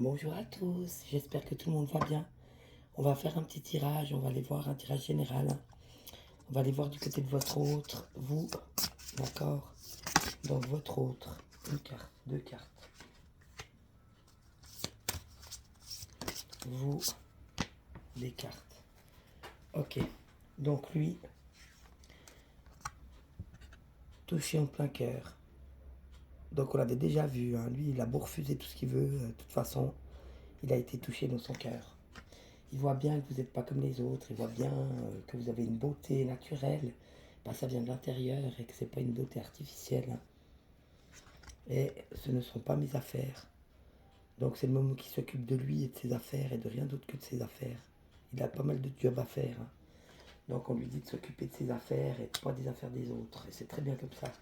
Bonjour à tous, j'espère que tout le monde va bien. On va faire un petit tirage, on va aller voir un tirage général. On va aller voir du côté de votre autre, vous, d'accord. Donc votre autre, une carte, deux cartes. Vous, des cartes. Ok, donc lui, touché en plein cœur. Donc on l'avait déjà vu, hein. Lui il a beau refuser tout ce qu'il veut, de toute façon, il a été touché dans son cœur. Il voit bien que vous n'êtes pas comme les autres, il voit bien que vous avez une beauté naturelle, bah, ça vient de l'intérieur et que c'est pas une beauté artificielle, hein. Et ce ne sont pas mes affaires. Donc c'est le moment qui s'occupe de lui et de ses affaires et de rien d'autre que de ses affaires. Il a pas mal de jobs à faire, hein. Donc on lui dit de s'occuper de ses affaires et pas des affaires des autres. Et c'est très bien comme ça.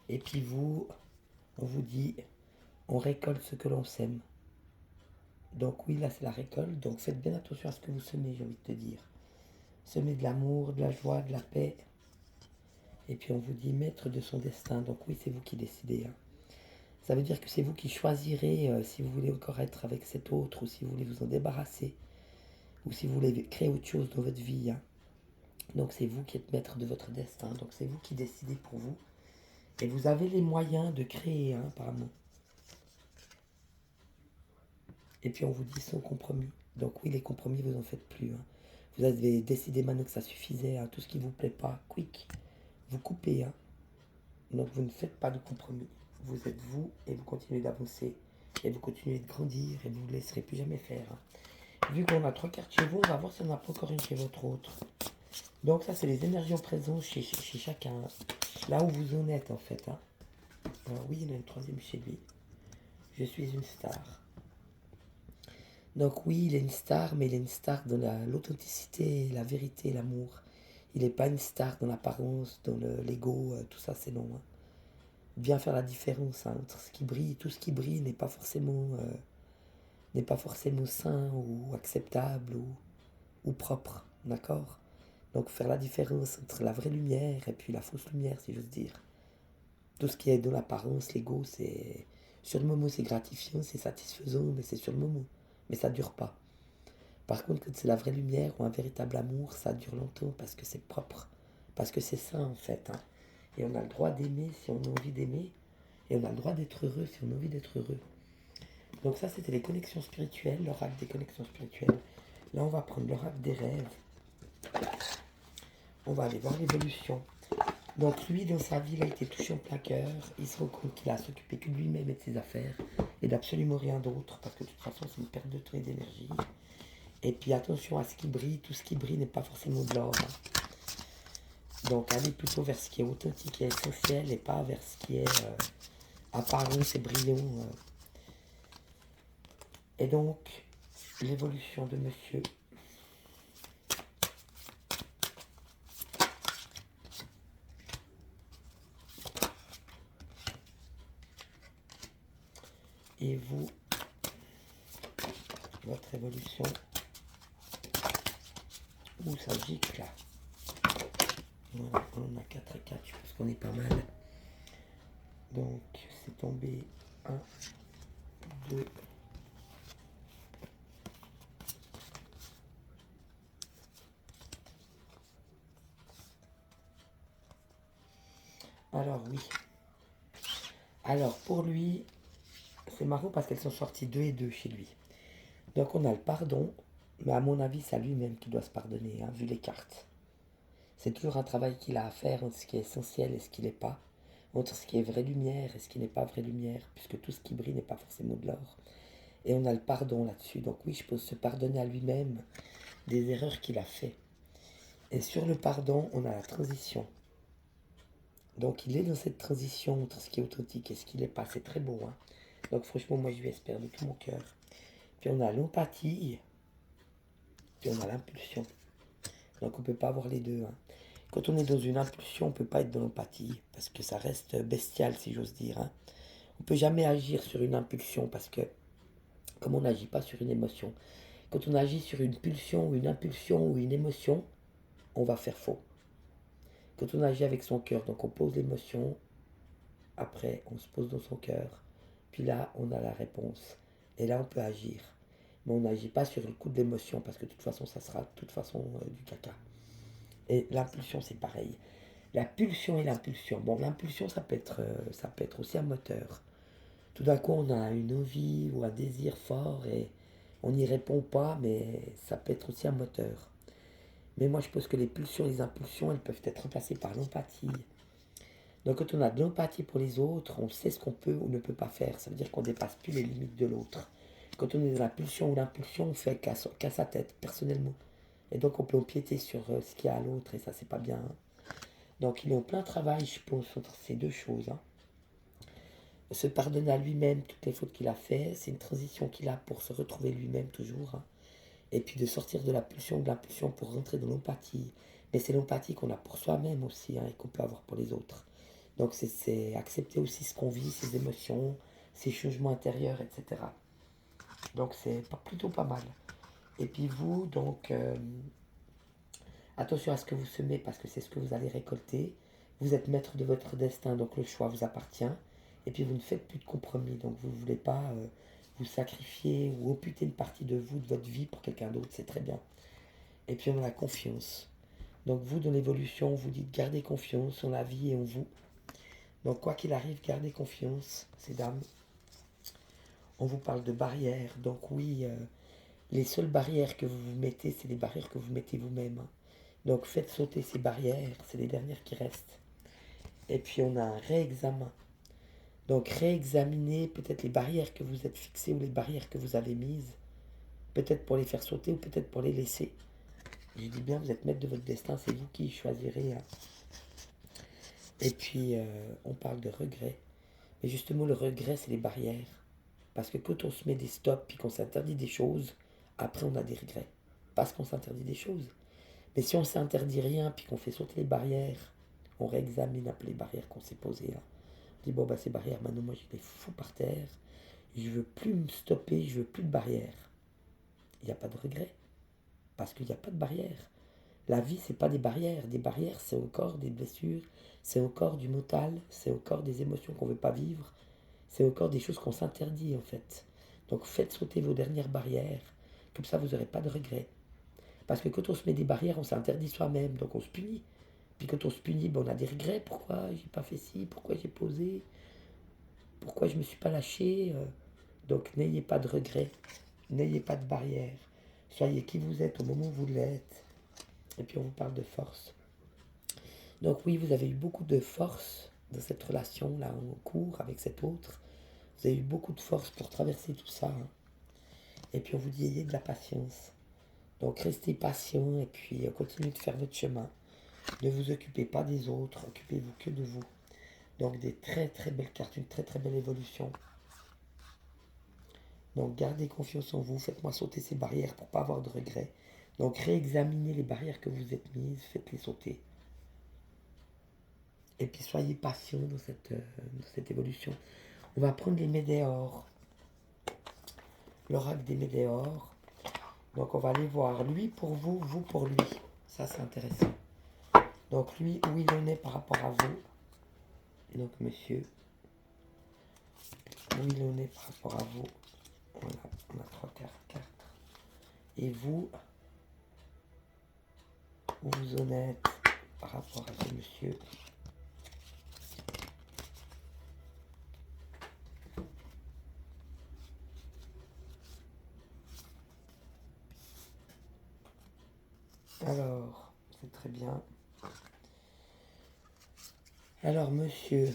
Et puis vous, on vous dit, on récolte ce que l'on sème. Donc oui, là c'est la récolte. Donc faites bien attention à ce que vous semez, j'ai envie de te dire. Semez de l'amour, de la joie, de la paix. Et puis on vous dit maître de son destin. Donc oui, c'est vous qui décidez, hein. Ça veut dire que c'est vous qui choisirez si vous voulez encore être avec cet autre ou si vous voulez vous en débarrasser ou si vous voulez créer autre chose dans votre vie, hein. Donc c'est vous qui êtes maître de votre destin. Donc c'est vous qui décidez pour vous. Et vous avez les moyens de créer, hein, apparemment. Et puis on vous dit sans compromis. Donc oui, les compromis, vous en faites plus, hein. Vous avez décidé maintenant que ça suffisait, hein. Tout ce qui ne vous plaît pas, quick, vous coupez, hein. Donc vous ne faites pas de compromis. Vous êtes vous et vous continuez d'avancer. Et vous continuez de grandir et vous ne vous laisserez plus jamais faire, hein. Vu qu'on a 3 cartes chez vous, on va voir si on n'a pas encore une chez votre autre. Donc ça, c'est les énergies en présence chez chacun. Là où vous en êtes, en fait, hein. Alors oui, il y en a une troisième chez lui. Je suis une star. Donc oui, il est une star, mais il est une star dans l'authenticité, la vérité, l'amour. Il n'est pas une star dans l'apparence, dans l'ego, tout ça, c'est non, hein. Bien faire la différence, hein, entre ce qui brille. Tout ce qui brille n'est pas forcément sain ou acceptable ou propre, d'accord. Donc faire la différence entre la vraie lumière et puis la fausse lumière, si j'ose dire. Tout ce qui est dans l'apparence, l'ego, c'est... Sur le moment, c'est gratifiant, c'est satisfaisant, mais c'est sur le moment. Mais ça dure pas. Par contre, quand c'est la vraie lumière ou un véritable amour, ça dure longtemps parce que c'est propre. Parce que c'est sain, en fait, hein. Et on a le droit d'aimer si on a envie d'aimer. Et on a le droit d'être heureux si on a envie d'être heureux. Donc ça, c'était les connexions spirituelles, l'oracle des connexions spirituelles. Là, on va prendre l'oracle des rêves. On va aller voir l'évolution. Donc lui, dans sa vie, il a été touché en plein cœur. Il se rend compte qu'il a à s'occuper que de lui-même et de ses affaires et d'absolument rien d'autre parce que de toute façon, c'est une perte de temps et d'énergie. Et puis attention à ce qui brille. Tout ce qui brille n'est pas forcément de l'or, hein. Donc allez plutôt vers ce qui est authentique et essentiel et pas vers ce qui est apparence et brillant. Et donc, l'évolution de monsieur. Et vous, votre évolution. Ouh, ça gicle là. Voilà, on a 4 et 4, je pense qu'on est pas mal. Donc, c'est tombé 1, 2. Alors, oui. Alors, pour lui, c'est marrant parce qu'elles sont sorties 2 et 2 chez lui. Donc, on a le pardon, mais à mon avis, c'est à lui-même qui doit se pardonner, hein, vu les cartes. C'est toujours un travail qu'il a à faire entre ce qui est essentiel et ce qui n'est pas, entre ce qui est vraie lumière et ce qui n'est pas vraie lumière, puisque tout ce qui brille n'est pas forcément de l'or. Et on a le pardon là-dessus. Donc oui, je peux se pardonner à lui-même des erreurs qu'il a fait. Et sur le pardon, on a la transition. Donc il est dans cette transition entre ce qui est authentique et ce qui n'est pas. C'est très beau, hein. Donc franchement, moi je lui espère de tout mon cœur. Puis on a l'empathie, puis on a l'impulsion. Donc on ne peut pas avoir les deux, hein. Quand on est dans une impulsion, on ne peut pas être dans l'empathie, parce que ça reste bestial, si j'ose dire, hein. On ne peut jamais agir sur une impulsion, parce que comme on n'agit pas sur une émotion, quand on agit sur une pulsion ou une impulsion ou une émotion, on va faire faux. Quand on agit avec son cœur, donc on pose l'émotion, après on se pose dans son cœur, Puis là, on a la réponse. Et là, on peut agir. Mais on n'agit pas sur le coup de l'émotion, parce que de toute façon, ça sera de toute façon du caca. Et l'impulsion, c'est pareil. La pulsion et l'impulsion. Bon, l'impulsion, ça peut être aussi un moteur. Tout d'un coup, on a une envie ou un désir fort et on n'y répond pas, mais ça peut être aussi un moteur. Mais moi, je pense que les pulsions et les impulsions, elles peuvent être remplacées par l'empathie. Donc, quand on a de l'empathie pour les autres, on sait ce qu'on peut ou ne peut pas faire. Ça veut dire qu'on ne dépasse plus les limites de l'autre. Quand on est dans la pulsion ou l'impulsion, on fait qu'à sa tête, personnellement. Et donc, on peut empiéter sur ce qu'il y a à l'autre, et ça, c'est pas bien. Donc, il est en plein travail, je pense, entre ces deux choses. Se pardonner à lui-même toutes les fautes qu'il a fait, c'est une transition qu'il a pour se retrouver lui-même toujours. Et puis de sortir de la pulsion, de l'impulsion pour rentrer dans l'empathie. Mais c'est l'empathie qu'on a pour soi-même aussi et qu'on peut avoir pour les autres. Donc c'est accepter aussi ce qu'on vit, ses émotions, ses changements intérieurs, etc. Donc c'est plutôt pas mal. Et puis vous, donc, attention à ce que vous semez parce que c'est ce que vous allez récolter. Vous êtes maître de votre destin, donc le choix vous appartient. Et puis vous ne faites plus de compromis, donc vous ne voulez pas vous sacrifier ou amputer une partie de vous, de votre vie pour quelqu'un d'autre, c'est très bien. Et puis on a la confiance. Donc vous, dans l'évolution, vous dites gardez confiance en la vie et en vous. Donc quoi qu'il arrive, gardez confiance, ces dames. On vous parle de barrières. Donc oui, les seules barrières que vous vous mettez, c'est les barrières que vous mettez vous-même. Donc faites sauter ces barrières, c'est les dernières qui restent. Et puis on a un réexamen. Donc réexaminez peut-être les barrières que vous êtes fixées ou les barrières que vous avez mises. Peut-être pour les faire sauter ou peut-être pour les laisser. Je dis bien, vous êtes maître de votre destin, c'est vous qui choisirez. Et puis on parle de regret. Mais justement le regret c'est les barrières. Parce que quand on se met des stops puis qu'on s'interdit des choses, après on a des regrets. Parce qu'on s'interdit des choses. Mais si on ne s'interdit rien puis qu'on fait sauter les barrières, on réexamine un peu les barrières qu'on s'est posées. On dit bon bah ces barrières maintenant moi je les fous par terre. Je veux plus me stopper, je veux plus de barrières. Il n'y a pas de regret. Parce qu'il n'y a pas de barrières. La vie, c'est pas des barrières. Des barrières, c'est encore des blessures, c'est encore du mental, c'est encore des émotions qu'on ne veut pas vivre, c'est encore des choses qu'on s'interdit en fait. Donc faites sauter vos dernières barrières, comme ça vous n'aurez pas de regrets. Parce que quand on se met des barrières, on s'interdit soi-même, donc on se punit. Puis quand on se punit, ben on a des regrets. Pourquoi j'ai pas fait ci, pourquoi j'ai posé, pourquoi je ne me suis pas lâché. Donc n'ayez pas de regrets, n'ayez pas de barrières. Soyez qui vous êtes au moment où vous l'êtes. Et puis on vous parle de force. Donc oui, vous avez eu beaucoup de force dans cette relation-là en cours avec cet autre. Vous avez eu beaucoup de force pour traverser tout ça. Et puis on vous dit ayez de la patience. Donc restez patient et puis continuez de faire votre chemin. Ne vous occupez pas des autres, occupez-vous que de vous. Donc des très très belles cartes, une très très belle évolution. Donc gardez confiance en vous, faites-moi sauter ces barrières pour ne pas avoir de regrets. Donc réexaminez les barrières que vous êtes mises, faites-les sauter. Et puis soyez patient dans cette évolution. On va prendre les météores, l'oracle des météores. Donc on va aller voir lui pour vous, vous pour lui. Ça c'est intéressant. Donc lui, où il en est par rapport à vous. Et donc monsieur, où il en est par rapport à vous. On a 3 cartes. Et vous, où vous en êtes par rapport à ce monsieur. Alors, c'est très bien. Alors, monsieur.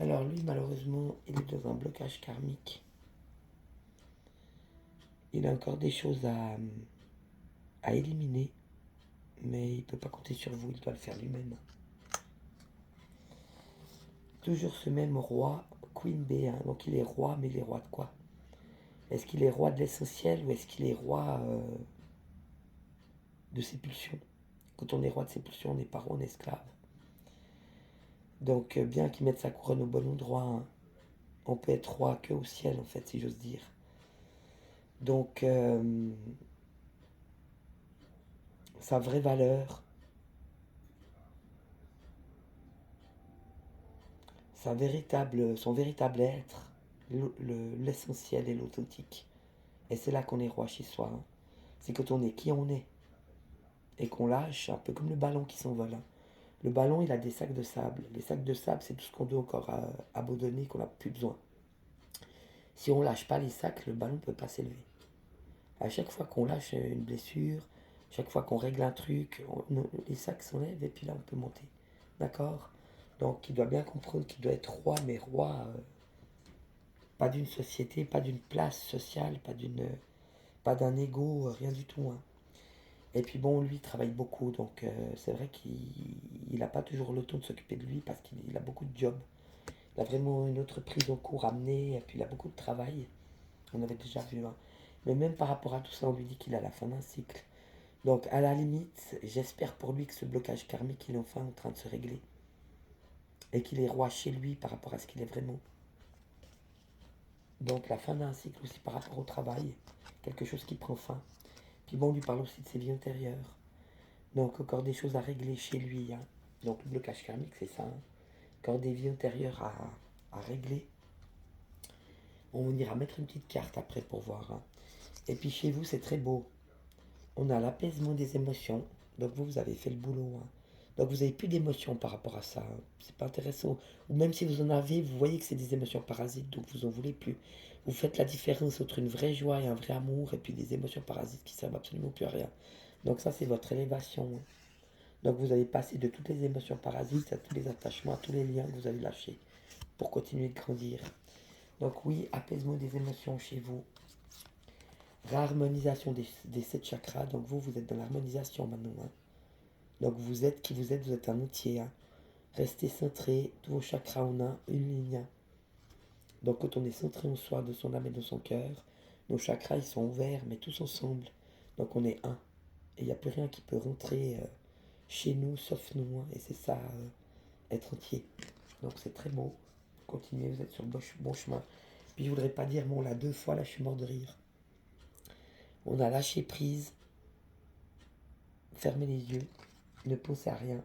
Alors, lui, malheureusement, il est dans un blocage karmique. Il a encore des choses à éliminer. Mais il ne peut pas compter sur vous, il doit le faire lui-même. Toujours ce même roi, Queen B1. Donc, il est roi, mais il est roi de quoi? Est-ce qu'il est roi de l'essentiel ou est-ce qu'il est roi de ses pulsions? Quand on est roi de ses pulsions, on n'est pas roi, on est esclave. Donc bien qu'il mette sa couronne au bon endroit, on peut être roi que au ciel en fait, si j'ose dire. Donc sa vraie valeur, son véritable être, l'essentiel et l'authentique. Et c'est là qu'on est roi chez soi. Hein. C'est quand on est qui on est. Et qu'on lâche, un peu comme le ballon qui s'envole. Hein. Le ballon, il a des sacs de sable. Les sacs de sable, c'est tout ce qu'on doit encore abandonner, qu'on n'a plus besoin. Si on lâche pas les sacs, le ballon ne peut pas s'élever. À chaque fois qu'on lâche une blessure, chaque fois qu'on règle un truc, les sacs s'enlèvent et puis là, on peut monter. D'accord. Donc, il doit bien comprendre qu'il doit être roi, mais roi, pas d'une société, pas d'une place sociale, pas d'un ego, rien du tout. Hein. Et puis bon, lui, il travaille beaucoup, donc c'est vrai qu'il n'a pas toujours le temps de s'occuper de lui parce qu'il a beaucoup de jobs. Il a vraiment une autre prise en cours à mener, et puis il a beaucoup de travail. On avait déjà vu. Hein. Mais même par rapport à tout ça, on lui dit qu'il est à la fin d'un cycle. Donc à la limite, j'espère pour lui que ce blocage karmique, il est enfin en train de se régler. Et qu'il est roi chez lui par rapport à ce qu'il est vraiment. Donc la fin d'un cycle aussi par rapport au travail, quelque chose qui prend fin. Puis bon, on lui parle aussi de ses vies antérieures. Donc encore des choses à régler chez lui. Hein. Donc le blocage karmique, c'est ça. Hein. Encore des vies antérieures à régler. On ira mettre une petite carte après pour voir. Hein. Et puis chez vous, c'est très beau. On a l'apaisement des émotions. Donc vous avez fait le boulot. Hein. Donc vous n'avez plus d'émotions par rapport à ça. Hein. C'est pas intéressant. Ou même si vous en avez, vous voyez que c'est des émotions parasites, donc vous en voulez plus. Vous faites la différence entre une vraie joie et un vrai amour, et puis des émotions parasites qui servent absolument plus à rien. Donc ça, c'est votre élévation. Hein. Donc vous allez passer de toutes les émotions parasites à tous les attachements, à tous les liens que vous avez lâchés pour continuer de grandir. Donc oui, apaisement des émotions chez vous. Réharmonisation des 7 chakras. Donc vous êtes dans l'harmonisation maintenant. Hein. Donc vous êtes qui vous êtes un entier. Hein. Restez centré, tous vos chakras en une ligne. Donc quand on est centré en soi, de son âme et de son cœur, nos chakras ils sont ouverts, mais tous ensemble. Donc on est un. Et il n'y a plus rien qui peut rentrer chez nous, sauf nous. Hein. Et c'est ça, être entier. Donc c'est très beau. Continuez, vous êtes sur le bon chemin. Puis je voudrais pas dire, bon là 2 fois, là je suis mort de rire. On a lâché prise, fermez les yeux, ne pensez à rien.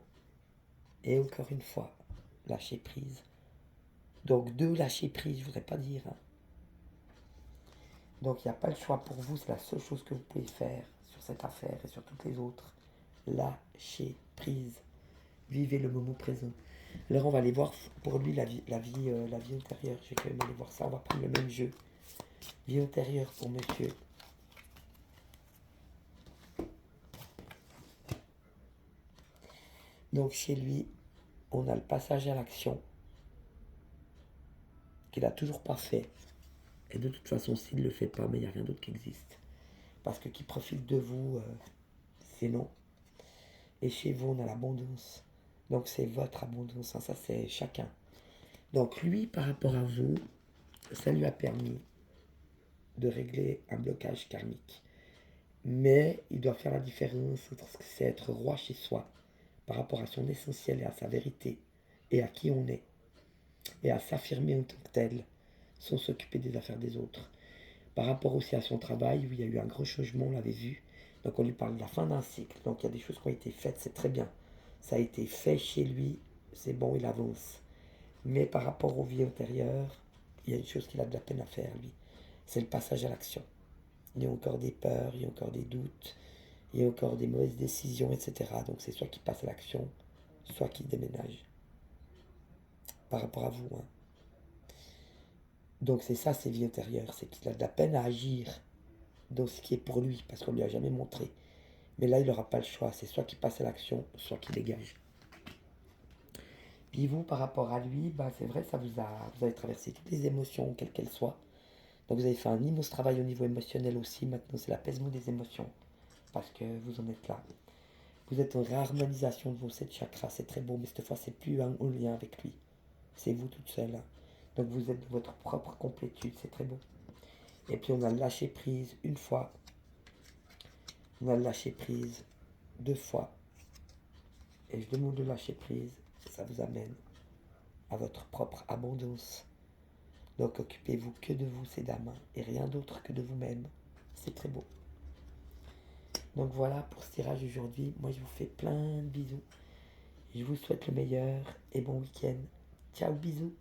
Et encore une fois, lâcher prise. Donc 2, lâcher prise, je voudrais pas dire. Hein. Donc il n'y a pas le choix pour vous, c'est la seule chose que vous pouvez faire sur cette affaire et sur toutes les autres. Lâcher prise. Vivez le moment présent. Alors on va aller voir pour lui la vie antérieure. Je vais quand même aller voir ça. On va prendre le même jeu. Vie antérieure pour monsieur. Donc chez lui, on a le passage à l'action qu'il n'a toujours pas fait. Et de toute façon, s'il ne le fait pas, mais il n'y a rien d'autre qui existe. Parce que qui profite de vous, c'est non. Et chez vous, on a l'abondance. Donc c'est votre abondance. Hein, ça, c'est chacun. Donc lui, par rapport à vous, ça lui a permis de régler un blocage karmique. Mais il doit faire la différence entre ce que c'est être roi chez soi, par rapport à son essentiel et à sa vérité, et à qui on est, et à s'affirmer en tant que tel, sans s'occuper des affaires des autres. Par rapport aussi à son travail, où il y a eu un gros changement, on l'avait vu. Donc on lui parle de la fin d'un cycle. Donc il y a des choses qui ont été faites, c'est très bien. Ça a été fait chez lui, c'est bon, il avance. Mais par rapport aux vies antérieures, il y a une chose qu'il a de la peine à faire, lui. C'est le passage à l'action. Il y a encore des peurs, il y a encore des doutes, il y a encore des mauvaises décisions, etc. Donc c'est soit qu'il passe à l'action, soit qu'il déménage. Par rapport à vous. Hein. Donc c'est ça, ses vies antérieures. C'est qu'il a de la peine à agir dans ce qui est pour lui, parce qu'on ne lui a jamais montré. Mais là, il n'aura pas le choix. C'est soit qu'il passe à l'action, soit qu'il dégage. Puis vous, par rapport à lui, bah, c'est vrai, vous avez traversé toutes les émotions, quelles qu'elles soient. Donc vous avez fait un immense travail au niveau émotionnel aussi. Maintenant, c'est l'apaisement des émotions, parce que vous en êtes là. Vous êtes en réharmonisation de vos 7 chakras. C'est très beau, mais cette fois, c'est plus en lien avec lui. C'est vous toute seule. Donc vous êtes de votre propre complétude. C'est très beau. Et puis on a lâché prise 1 fois. On a lâché prise 2 fois. Et je demande de lâcher prise. Ça vous amène à votre propre abondance. Donc occupez-vous que de vous, ces dames, et rien d'autre que de vous-même. C'est très beau. Donc voilà pour ce tirage aujourd'hui. Moi, je vous fais plein de bisous. Je vous souhaite le meilleur et bon week-end. Ciao, bisous.